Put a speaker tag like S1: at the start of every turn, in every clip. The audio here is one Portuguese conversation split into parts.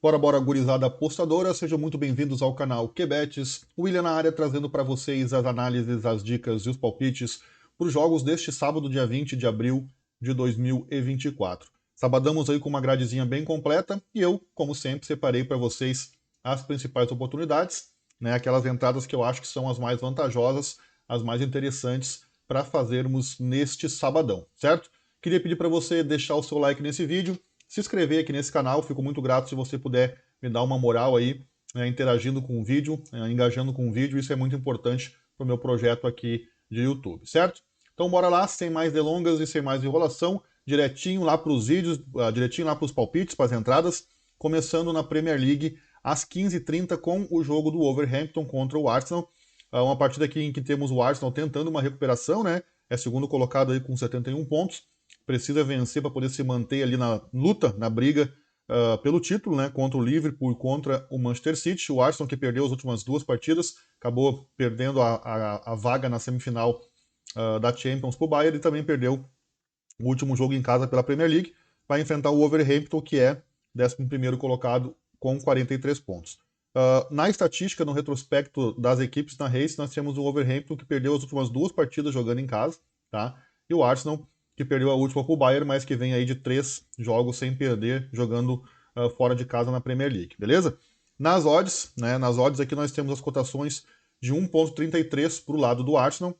S1: Bora, bora, gurizada apostadora, sejam muito bem-vindos ao canal QBets. William na área trazendo para vocês as análises, as dicas e os palpites para os jogos deste sábado, dia 20 de abril de 2024. Sabadamos aí com uma gradezinha bem completa e eu, como sempre, separei para vocês as principais oportunidades, né, aquelas entradas que eu acho que são as mais vantajosas, as mais interessantes para fazermos neste sabadão, certo? Queria pedir para você deixar o seu like nesse vídeo, se inscrever aqui nesse canal, fico muito grato se você puder me dar uma moral aí, interagindo com o vídeo, engajando com o vídeo, isso é muito importante para o meu projeto aqui de YouTube, certo? Então bora lá, sem mais delongas e sem mais enrolação, direitinho lá para os vídeos, direitinho lá para os palpites, para as entradas, começando na Premier League às 15h30 com o jogo do Wolverhampton contra o Arsenal, uma partida aqui em que temos o Arsenal tentando uma recuperação, né? É segundo colocado aí com 71 pontos, precisa vencer para poder se manter ali na luta, na briga pelo título, né, contra o Liverpool e contra o Manchester City. O Arsenal, que perdeu as últimas duas partidas, acabou perdendo a vaga na semifinal da Champions para o Bayern e também perdeu o último jogo em casa pela Premier League. Vai enfrentar o Wolverhampton, que é 11º colocado com 43 pontos. Na estatística, no retrospecto das equipes na Race, nós temos o Wolverhampton, que perdeu as últimas duas partidas jogando em casa, tá? E o Arsenal, que perdeu a última para o Bayern, mas que vem aí de 3 jogos sem perder, jogando fora de casa na Premier League, beleza? Nas odds, né, nas odds aqui nós temos as cotações de 1,33 para o lado do Arsenal,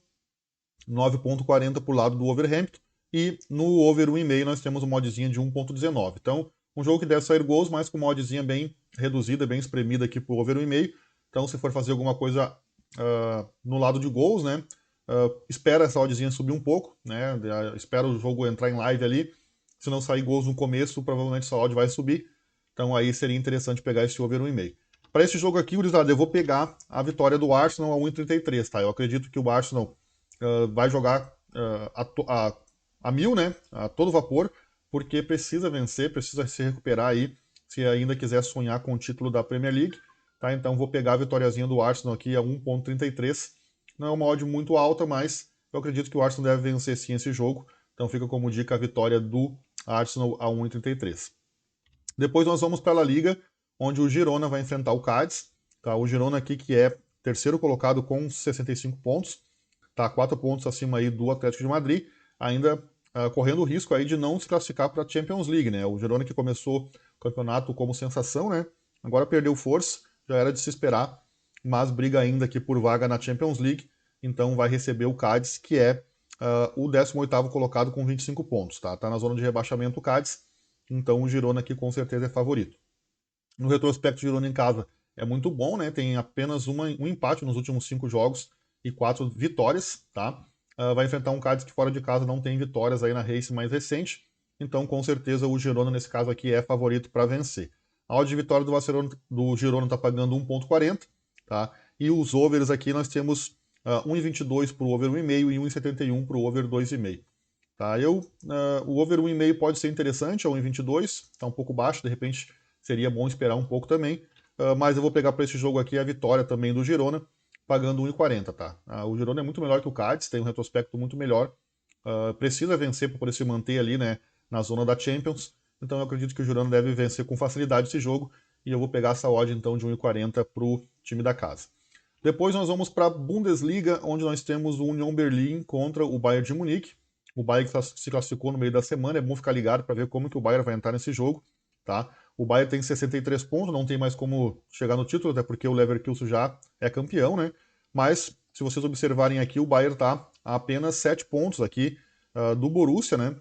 S1: 9,40 para o lado do Wolverhampton, e no over 1,5 nós temos uma oddzinha de 1,19. Então, um jogo que deve sair gols, mas com uma oddzinha bem reduzida, bem espremida aqui para o over 1,5. Então, se for fazer alguma coisa no lado de gols, né, espera essa oddzinha subir um pouco, né, espera o jogo entrar em live ali. Se não sair gols no começo, provavelmente essa odd vai subir. Então, aí seria interessante pegar esse over 1,5. Para esse jogo aqui, gurizada, eu vou pegar a vitória do Arsenal a 1,33, tá? Eu acredito que o Arsenal vai jogar a mil, né? A todo vapor, porque precisa vencer, precisa se recuperar aí, se ainda quiser sonhar com o título da Premier League. Tá? Então vou pegar a vitóriazinha do Arsenal aqui a 1,33. Não é uma odd muito alta, mas eu acredito que o Arsenal deve vencer sim esse jogo. Então fica como dica a vitória do Arsenal a 1,33. Depois nós vamos para a La Liga, onde o Girona vai enfrentar o Cádiz. Tá? O Girona aqui que é terceiro colocado com 65 pontos, tá 4 pontos acima aí do Atlético de Madrid, ainda correndo o risco aí de não se classificar para a Champions League, né? O Girona que começou o campeonato como sensação, né? Agora perdeu força, já era de se esperar, mas briga ainda aqui por vaga na Champions League, então vai receber o Cádiz, que é o 18º colocado com 25 pontos, tá? Tá na zona de rebaixamento o Cádiz, então o Girona aqui com certeza é favorito. No retrospecto, o Girona em casa é muito bom, né? Tem apenas um empate nos últimos 5 jogos e 4 vitórias, tá? Vai enfrentar um Cádiz que fora de casa não tem vitórias aí na race mais recente, então com certeza o Girona nesse caso aqui é favorito para vencer. A odd de vitória do Girona está pagando 1,40, tá? E os overs aqui nós temos 1,22 para o over 1,5 e 1,71 para o over 2,5. Tá? O over 1,5 pode ser interessante, é 1,22, está um pouco baixo, de repente seria bom esperar um pouco também, mas eu vou pegar para esse jogo aqui a vitória também do Girona, pagando 1,40, tá? O Girona é muito melhor que o Cádiz, tem um retrospecto muito melhor, precisa vencer para poder se manter ali, né, na zona da Champions, então eu acredito que o Girona deve vencer com facilidade esse jogo, e eu vou pegar essa odd então de 1,40 para o time da casa. Depois nós vamos para a Bundesliga, onde nós temos o Union Berlin contra o Bayern de Munique. O Bayern se classificou no meio da semana, é bom ficar ligado para ver como que o Bayern vai entrar nesse jogo, tá? O Bayern tem 63 pontos, não tem mais como chegar no título, até porque o Leverkusen já é campeão, né? Mas, se vocês observarem aqui, o Bayern está a apenas 7 pontos aqui do Borussia, né?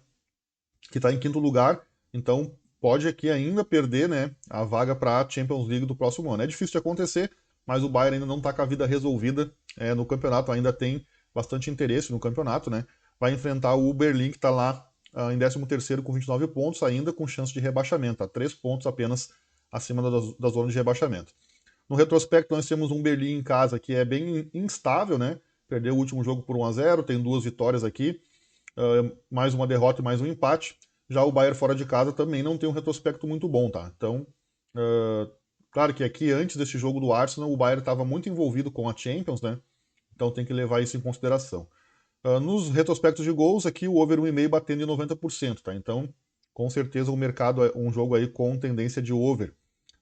S1: Que está em quinto lugar, então pode aqui ainda perder, né, a vaga para a Champions League do próximo ano. É difícil de acontecer, mas o Bayern ainda não está com a vida resolvida no campeonato, ainda tem bastante interesse no campeonato, né? Vai enfrentar o Berlim, que está lá em 13º com 29 pontos, ainda com chance de rebaixamento, a 3 pontos apenas acima da zona de rebaixamento. No retrospecto, nós temos um Berlim em casa que é bem instável, né? Perdeu o último jogo por 1-0, tem 2 vitórias aqui, mais uma derrota e mais um empate. Já o Bayern fora de casa também não tem um retrospecto muito bom, tá? Então, claro que aqui, antes desse jogo do Arsenal, o Bayern estava muito envolvido com a Champions, né? Então tem que levar isso em consideração. Nos retrospectos de gols, aqui o over 1,5 batendo em 90%, tá? Então, com certeza o mercado é um jogo aí com tendência de over.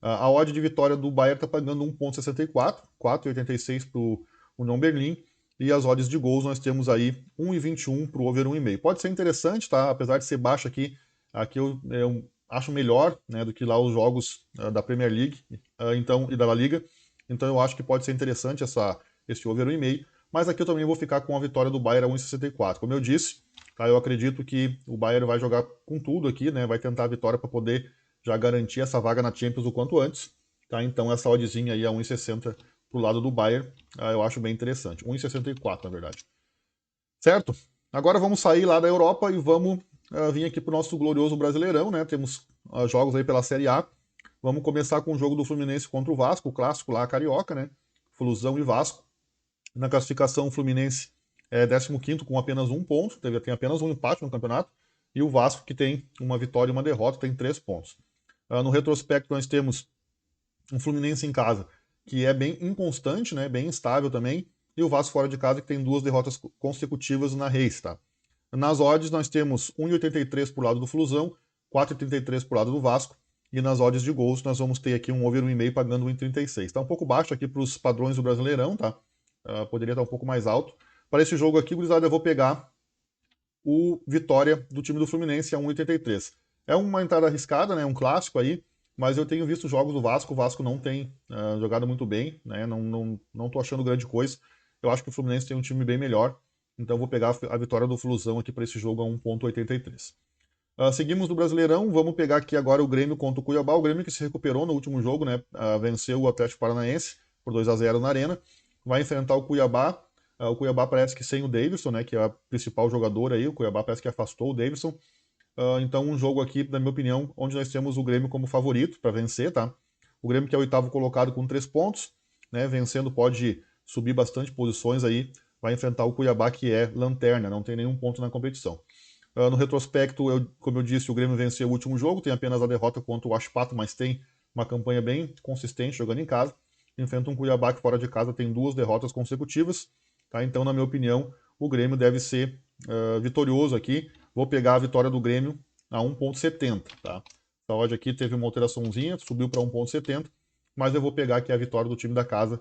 S1: A odd de vitória do Bayern está pagando 1,64, 4,86 para o União Berlim. E as odds de gols nós temos aí 1,21 para o over 1,5. Pode ser interessante, tá? Apesar de ser baixo aqui eu acho melhor, né, do que lá os jogos da Premier League então, e da La Liga. Então eu acho que pode ser interessante esse over 1,5. Mas aqui eu também vou ficar com a vitória do Bayern a 1,64. Como eu disse, tá, eu acredito que o Bayern vai jogar com tudo aqui, né? Vai tentar a vitória para poder já garantir essa vaga na Champions o quanto antes. Tá? Então essa oddzinha aí a 1,60 pro lado do Bayern, eu acho bem interessante. 1,64 na verdade. Certo? Agora vamos sair lá da Europa e vamos vir aqui pro nosso glorioso Brasileirão, né? Temos jogos aí pela Série A. Vamos começar com o jogo do Fluminense contra o Vasco, o clássico lá carioca, né? Flusão e Vasco. Na classificação, o Fluminense é 15º com apenas 1 ponto, tem apenas um empate no campeonato, e o Vasco, que tem uma vitória e uma derrota, tem 3 pontos. No retrospecto, nós temos um Fluminense em casa, que é bem inconstante, né, bem instável também, e o Vasco fora de casa, que tem 2 derrotas consecutivas na Reis. Tá? Nas odds, nós temos 1,83 para o lado do Flusão, 4,33 para o lado do Vasco, e nas odds de gols, nós vamos ter aqui um over 1,5 pagando 1,36. Está um pouco baixo aqui para os padrões do Brasileirão, tá? Poderia estar um pouco mais alto. Para esse jogo aqui, gurizada, eu vou pegar o Vitória do time do Fluminense a 1,83. É uma entrada arriscada, né? Um clássico aí, mas eu tenho visto jogos do Vasco. O Vasco não tem jogado muito bem, né? Não tô achando grande coisa. Eu acho que o Fluminense tem um time bem melhor. Então eu vou pegar a vitória do Flusão aqui para esse jogo a 1,83. Seguimos no Brasileirão, vamos pegar aqui agora o Grêmio contra o Cuiabá. O Grêmio que se recuperou no último jogo, né? Venceu o Atlético Paranaense por 2-0 na Arena. Vai enfrentar o Cuiabá. O Cuiabá parece que sem o Davidson, né? Que é o principal jogador aí. O Cuiabá parece que afastou o Davidson. Então um jogo aqui, na minha opinião, onde nós temos o Grêmio como favorito para vencer, tá? O Grêmio que é o 8º colocado com 3 pontos, né? Vencendo pode subir bastante posições aí. Vai enfrentar o Cuiabá que é lanterna, não tem nenhum ponto na competição. No retrospecto, como eu disse, o Grêmio venceu o último jogo, tem apenas a derrota contra o Ashpato, mas tem uma campanha bem consistente jogando em casa. Enfrenta um Cuiabá que fora de casa tem 2 derrotas consecutivas. Tá? Então, na minha opinião, o Grêmio deve ser vitorioso aqui. Vou pegar a vitória do Grêmio a 1,70. Tá? Essa odd aqui teve uma alteraçãozinha, subiu para 1,70, mas eu vou pegar aqui a vitória do time da casa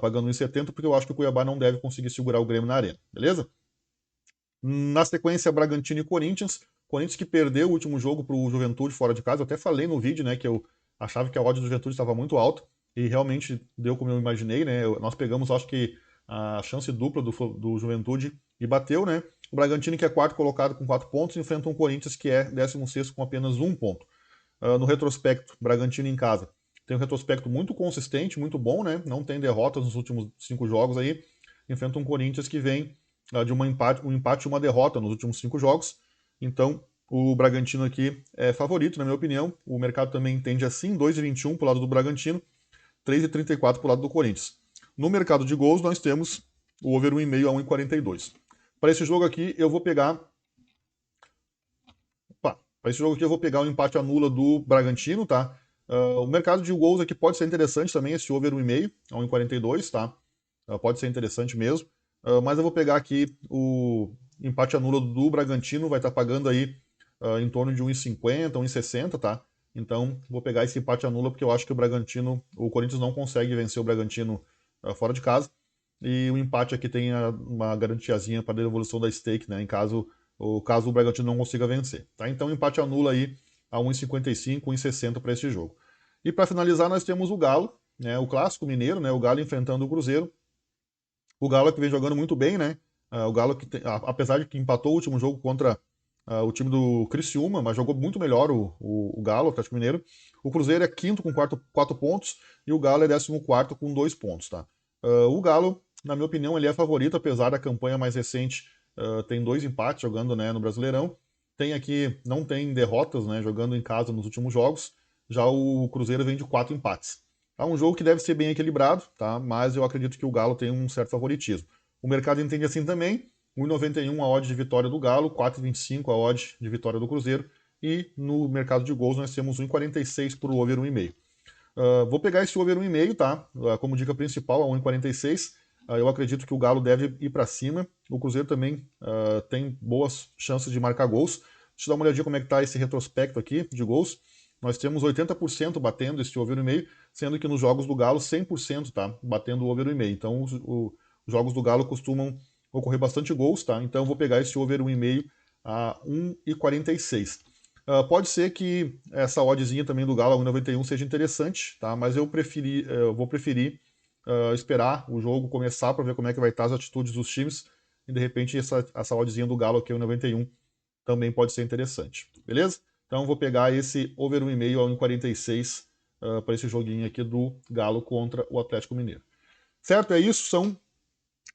S1: pagando 1,70, porque eu acho que o Cuiabá não deve conseguir segurar o Grêmio na arena. Beleza? Na sequência, Bragantino e Corinthians. Corinthians que perdeu o último jogo para o Juventude fora de casa. Eu até falei no vídeo, né, que eu achava que a odd do Juventude estava muito alta. E realmente deu como eu imaginei, né? Nós pegamos, acho que, a chance dupla do Juventude e bateu, né? O Bragantino, que é 4º colocado com 4 pontos, enfrenta um Corinthians que é 16º com apenas 1 ponto. No retrospecto, Bragantino em casa tem um retrospecto muito consistente, muito bom, né? Não tem derrotas nos últimos 5 jogos aí. Enfrenta um Corinthians que vem de um empate e uma derrota nos últimos 5 jogos. Então, o Bragantino aqui é favorito, na minha opinião. O mercado também entende assim, 2,21 para o lado do Bragantino, 3,34 para o lado do Corinthians. No mercado de gols, nós temos o over 1,5 a 1,42. Para esse jogo aqui, eu vou pegar... Para esse jogo aqui, eu vou pegar o empate anula do Bragantino, tá? O mercado de gols aqui pode ser interessante também, esse over 1,5 a 1,42, tá? Pode ser interessante mesmo. Mas eu vou pegar aqui o empate anula do Bragantino, vai estar pagando aí em torno de 1,50, 1,60, tá? Então vou pegar esse empate anula porque eu acho que o Corinthians não consegue vencer o Bragantino fora de casa. E o empate aqui tem uma garantiazinha para a devolução da stake, né? Caso o Bragantino não consiga vencer. Tá? Então empate anula aí a 1,55, 1,60 para esse jogo. E para finalizar nós temos o Galo, né? O clássico mineiro, né? O Galo enfrentando o Cruzeiro. O Galo que vem jogando muito bem, né? O Galo que, apesar de que empatou o último jogo contra o time do Criciúma, mas jogou muito melhor o Galo, o Atlético Mineiro. O Cruzeiro é 5º com 4 pontos e o Galo é 14º com 2 pontos, tá? O Galo, na minha opinião, ele é favorito, apesar da campanha mais recente, tem 2 empates jogando, né, no Brasileirão. Tem aqui, não tem derrotas, né, jogando em casa nos últimos jogos. Já o Cruzeiro vem de 4 empates. É um jogo que deve ser bem equilibrado, tá? Mas eu acredito que o Galo tem um certo favoritismo. O mercado entende assim também. 1,91 a odd de vitória do Galo, 4,25 a odd de vitória do Cruzeiro. E no mercado de gols nós temos 1,46 por over 1,5. Vou pegar esse over 1,5, tá? Como dica principal, a 1,46. Eu acredito que o Galo deve ir para cima. O Cruzeiro também tem boas chances de marcar gols. Deixa eu dar uma olhadinha como é que tá esse retrospecto aqui de gols. nós temos 80% batendo este over 1,5, sendo que nos jogos do Galo 100% tá batendo o over 1,5. Então os jogos do Galo costumam ocorrer bastante gols, tá? Então eu vou pegar esse over 1,5 a 1,46. Pode ser que essa oddzinha também do Galo a 1,91 seja interessante, tá? Mas eu vou preferir esperar o jogo começar para ver como é que vai estar as atitudes dos times e de repente essa oddzinha do Galo aqui a 1,91 também pode ser interessante, beleza? Então vou pegar esse over 1,5 a 1,46 para esse joguinho aqui do Galo contra o Atlético Mineiro. Certo, é isso, são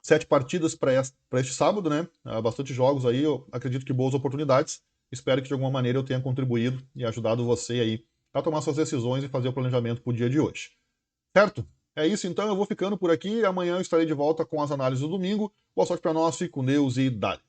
S1: 7 partidas para este sábado, né? Bastante jogos aí, eu acredito que boas oportunidades. Espero que de alguma maneira eu tenha contribuído e ajudado você aí a tomar suas decisões e fazer o planejamento para o dia de hoje. Certo? É isso então, eu vou ficando por aqui. Amanhã eu estarei de volta com as análises do domingo. Boa sorte para nós, fique com Deus e dale.